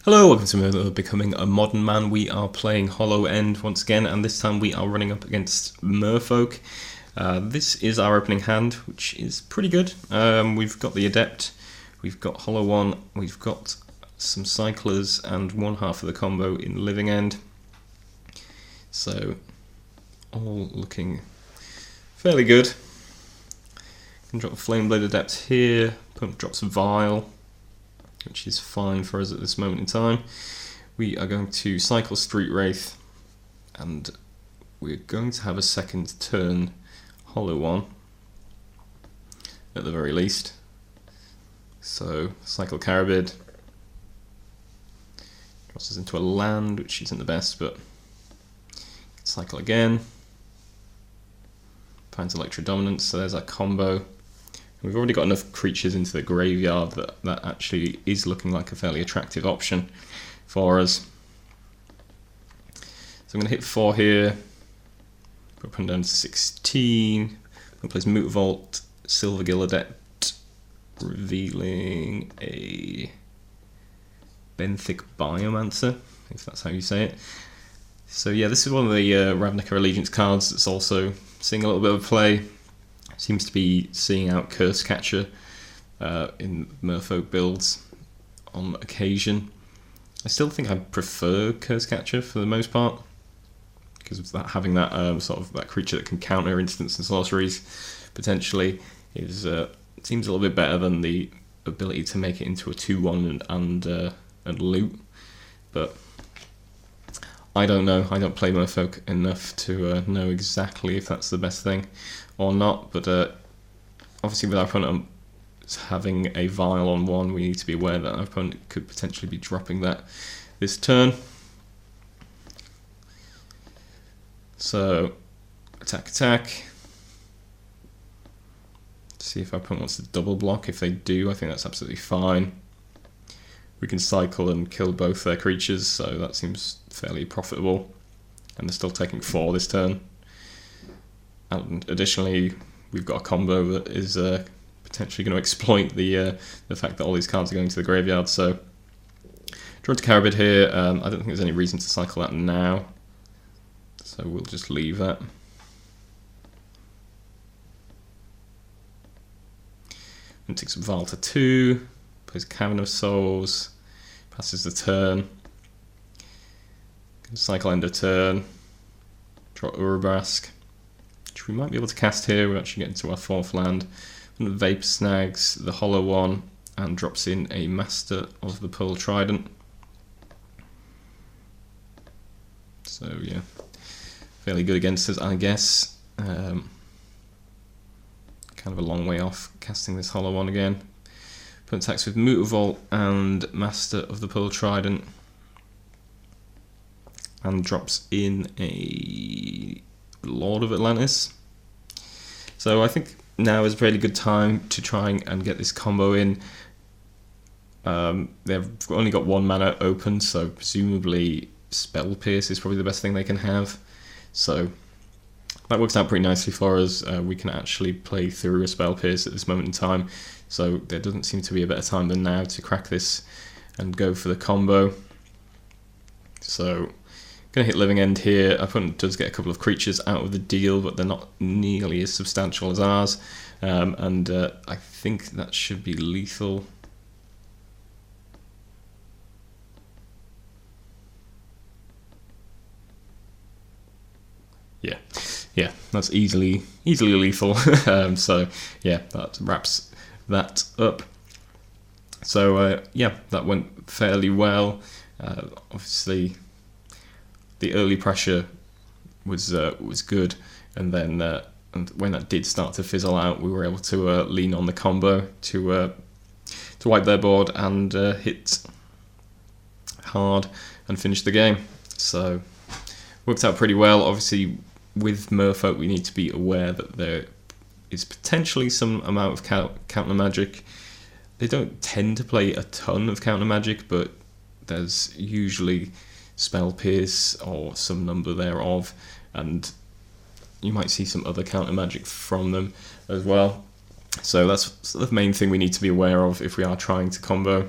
Hello, welcome to Becoming a Modern Man. We are playing Hollow End once again, and this time we are running up against Merfolk. This is our opening hand, which is pretty good. We've got the Adept, we've got Hollow One, we've got some Cyclers, and one half of the combo in Living End. So, all looking fairly good. Can drop a Flameblade Adept here, drops Vile, which is fine for us at this moment in time. We are going to cycle Street Wraith, and we're going to have a second turn Hollow One, at the very least. So, cycle Carabid, drops us into a land, which isn't the best, but cycle again. Finds Electro Dominance, so there's our combo. We've already got enough creatures into the graveyard that actually is looking like a fairly attractive option for us. So I'm going to hit 4 here, put him down to 16. I'm going to place Mutavault, Silvergill Adept, revealing a Benthic Biomancer, if that's how you say it. So yeah, this is one of the Ravnica Allegiance cards that's also seeing a little bit of play. Seems to be seeing out Curse Catcher in Merfolk builds on occasion. I still think I prefer Curse Catcher for the most part, because of that, having that sort of that creature that can counter instants and sorceries potentially is seems a little bit better than the ability to make it into a 2/1 and loot. But I don't know. I don't play Merfolk enough to know exactly if that's the best thing or not. But obviously, with our opponent having a Vile on 1, we need to be aware that our opponent could potentially be dropping that this turn. So, attack. See if our opponent wants to double block. If they do, I think that's absolutely fine. We can cycle and kill both their creatures, so that seems fairly profitable. And they're still taking 4 this turn. And additionally, we've got a combo that is potentially going to exploit the fact that all these cards are going to the graveyard. So, draw to Carabid here. I don't think there's any reason to cycle that now, so we'll just leave that. And take some Vile to 2. Plays Cavern of Souls, passes the turn. Cycle end of turn. Draw Urabrask, which we might be able to cast here. We actually get into our 4th land. And the Vapor snags the Hollow One and drops in a Master of the Pearl Trident. So yeah, fairly good against us, I guess. Kind of a long way off casting this Hollow One again. Put attacks with Mutavault and Master of the Pearl Trident, and drops in a Lord of Atlantis. So I think now is a really good time to try and get this combo in. They've only got 1 mana open, so presumably Spell Pierce is probably the best thing they can have. So that works out pretty nicely for us. We can actually play through a Spell Pierce at this moment in time, so there doesn't seem to be a better time than now to crack this and go for the combo. So, going to hit Living End here. Our opponent does get a couple of creatures out of the deal, but they're not nearly as substantial as ours, and I think that should be lethal. Yeah, that's easily lethal. So yeah, that wraps that up. So yeah, that went fairly well. Obviously, the early pressure was good, and then and when that did start to fizzle out, we were able to lean on the combo to wipe their board and hit hard and finish the game. So worked out pretty well. Obviously, with Merfolk, we need to be aware that there is potentially some amount of counter magic. They don't tend to play a ton of counter magic, but there's usually Spell Pierce or some number thereof, and you might see some other counter magic from them as well. So that's the main thing we need to be aware of if we are trying to combo.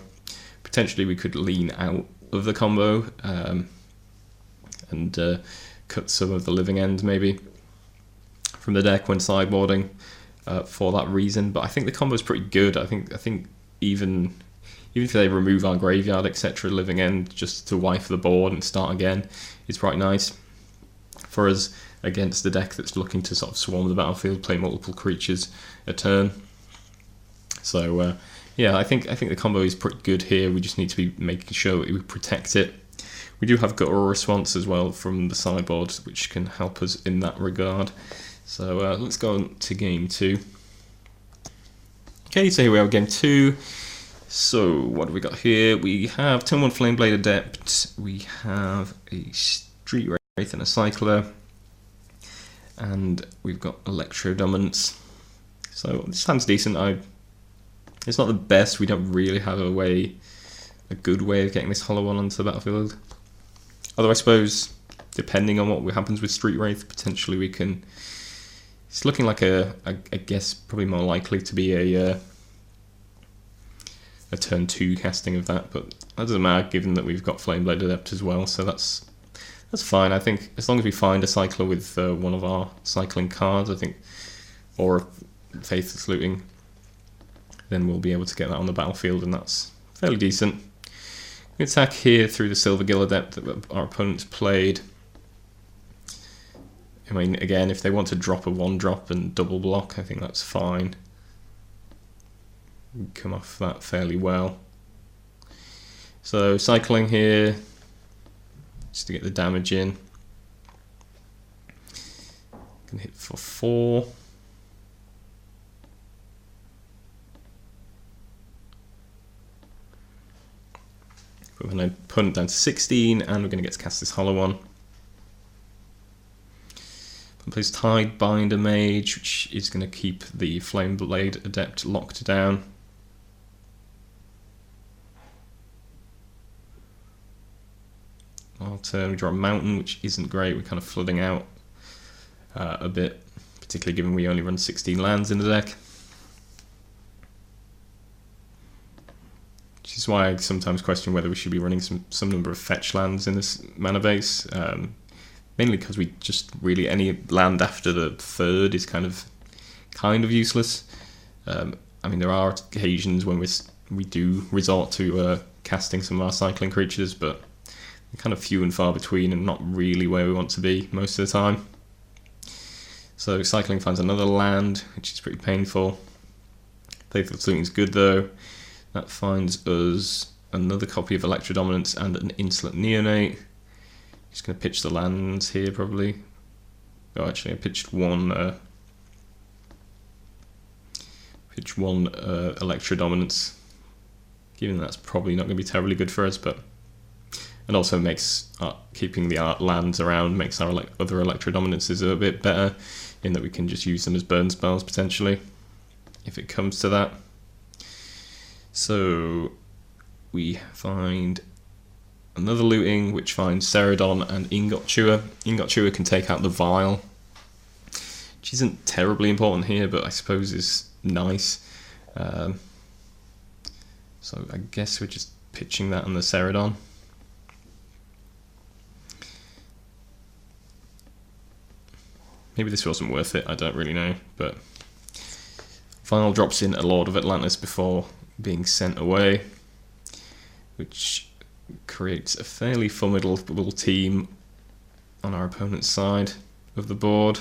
Potentially we could lean out of the combo, and cut some of the living end maybe from the deck when sideboarding for that reason. But I think the combo is pretty good. I think even if they remove our graveyard, etc., living end just to wipe the board and start again is quite nice for us against the deck that's looking to sort of swarm the battlefield, play multiple creatures a turn. So yeah, I think the combo is pretty good here. We just need to be making sure that we protect it. We do have Guttural Response as well from the sideboard, which can help us in that regard. So let's go on to game 2. Okay, so here we are, game 2. So what do we got here? We have turn 1 Flameblade Adept, we have a Street Wraith and a Cycler, and we've got Electro Dominance. So this hand's decent. It's not the best. We don't really have a good way of getting this hollow one onto the battlefield. Although I suppose, depending on what happens with Street Wraith, potentially we can. It's looking like I guess probably more likely to be a turn 2 casting of that, but that doesn't matter given that we've got Flameblade Adept as well, so that's fine. I think as long as we find a cycler with one of our cycling cards, I think, or Faithless Looting, then we'll be able to get that on the battlefield, and that's fairly decent. We attack here through the Silvergill Adept that our opponents played. I mean, again, if they want to drop a 1-drop and double block, I think that's fine. We come off that fairly well. So cycling here, just to get the damage in. Can hit for 4. We're going to punt down to 16, and we're going to get to cast this hollow one. Plays Tidebinder Mage, which is going to keep the Flameblade Adept locked down. Our turn, we draw a Mountain, which isn't great. We're kind of flooding out a bit, particularly given we only run 16 lands in the deck. Which is why I sometimes question whether we should be running some number of fetch lands in this mana base. Mainly because we just really, any land after the 3rd is kind of useless. I mean, there are occasions when we do resort to casting some of our cycling creatures, but they're kind of few and far between and not really where we want to be most of the time. So cycling finds another land, which is pretty painful. Faithless Looting is good though. That finds us another copy of Electro Dominance and an Insolent Neonate. Just going to pitch the lands here probably. Oh, actually, I pitched one Electro Dominance, given that's probably not going to be terribly good for us, but and also makes keeping the lands around makes our other Electro Dominances a bit better, in that we can just use them as burn spells potentially, if it comes to that. So we find another looting, which finds Ceradon and Ingot Chewer. Ingot Chewer can take out the Vial, which isn't terribly important here, but I suppose is nice. So I guess we're just pitching that on the Ceradon. Maybe this wasn't worth it, I don't really know, but Vial drops in a Lord of Atlantis before being sent away, which creates a fairly formidable team on our opponent's side of the board.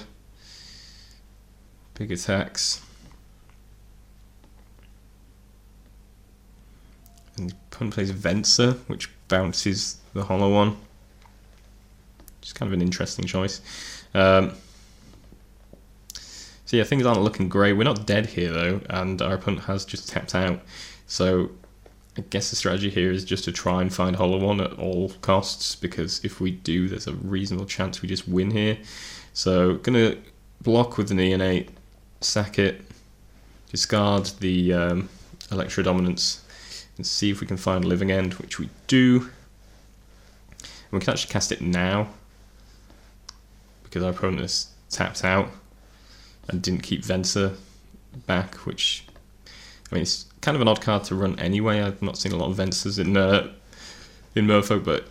Big attacks. And the opponent plays Venser, which bounces the hollow one. Which is kind of an interesting choice. So yeah, things aren't looking great. We're not dead here though, and our opponent has just tapped out. So I guess the strategy here is just to try and find hollow one at all costs, because if we do, there's a reasonable chance we just win here. So gonna block with the Neonate, sack it, discard the Electro Dominance, and see if we can find Living End, which we do. And we can actually cast it now, because our opponent has tapped out and didn't keep Venser back, which, I mean, it's kind of an odd card to run anyway. I've not seen a lot of Vensers in Merfolk, but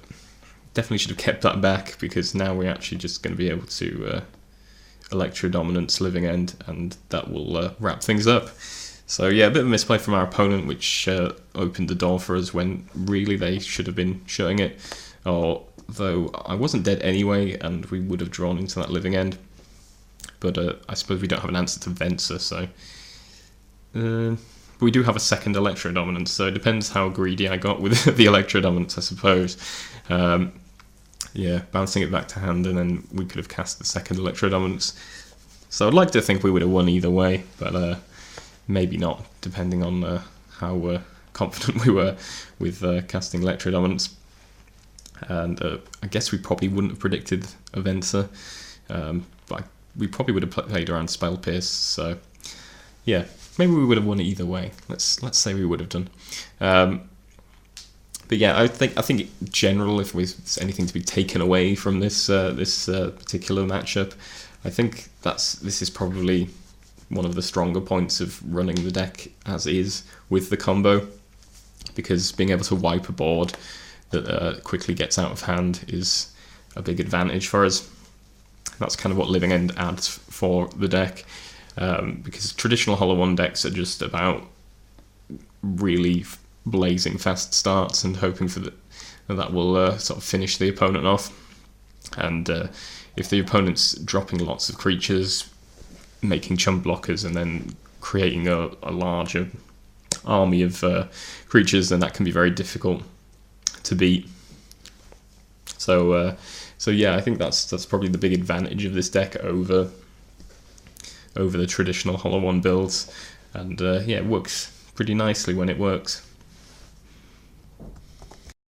definitely should have kept that back, because now we're actually just going to be able to Electro Dominance Living End, and that will wrap things up. So yeah, a bit of a misplay from our opponent, which opened the door for us when really they should have been shutting it. Although I wasn't dead anyway, and we would have drawn into that Living End. But I suppose we don't have an answer to Venser, so... we do have a second Electro Dominance, so it depends how greedy I got with the Electro Dominance, I suppose. Yeah, bouncing it back to hand, and then we could have cast the second Electro Dominance. So I'd like to think we would have won either way, but maybe not, depending on how confident we were with casting Electro Dominance. And I guess we probably wouldn't have predicted a Venser, but we probably would have played around Spell Pierce, so yeah, maybe we would have won it either way. Let's say we would have done. But yeah, I think in general, if there's anything to be taken away from this particular matchup, I think this is probably one of the stronger points of running the deck as is with the combo, because being able to wipe a board that quickly gets out of hand is a big advantage for us. That's kind of what Living End adds for the deck, because traditional Hollow One decks are just about really blazing fast starts and hoping for that will sort of finish the opponent off. And if the opponent's dropping lots of creatures, making chump blockers, and then creating a larger army of creatures, then that can be very difficult to beat. So yeah, I think that's probably the big advantage of this deck over the traditional Hollow One builds, and yeah, it works pretty nicely when it works.